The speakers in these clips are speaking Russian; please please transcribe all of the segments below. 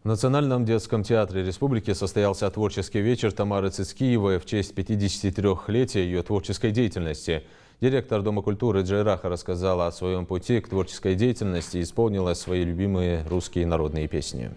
В Национальном детском театре республики состоялся творческий вечер Тамары Цицкиевой в честь 53-летия ее творческой деятельности. Директор Дома культуры Джайраха рассказала о своем пути к творческой деятельности и исполнила свои любимые русские народные песни.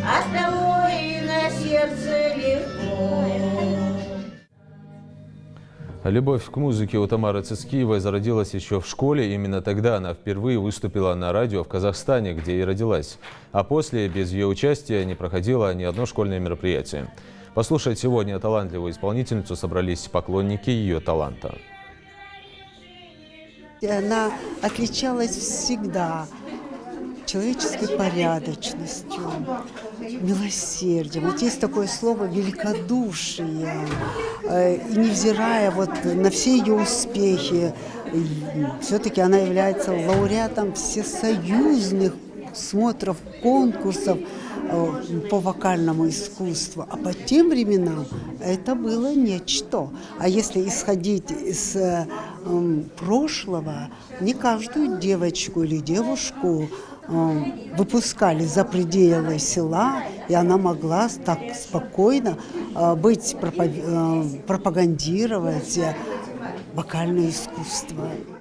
Оттого и на сердце легко. Любовь к музыке у Тамары Цицкиевой зародилась еще в школе. Именно тогда она впервые выступила на радио в Казахстане, где и родилась. А после, без ее участия, не проходило ни одно школьное мероприятие. Послушать сегодня талантливую исполнительницу собрались поклонники ее таланта. Она отличалась всегда человеческой порядочностью, милосердием. Вот есть такое слово «великодушие». И невзирая на все ее успехи, все-таки она является лауреатом всесоюзных смотров, конкурсов по вокальному искусству. А по тем временам это было нечто. А если исходить из прошлого, не каждую девочку или девушку выпускали за пределы села, и она могла так спокойно пропагандировать вокальное искусство.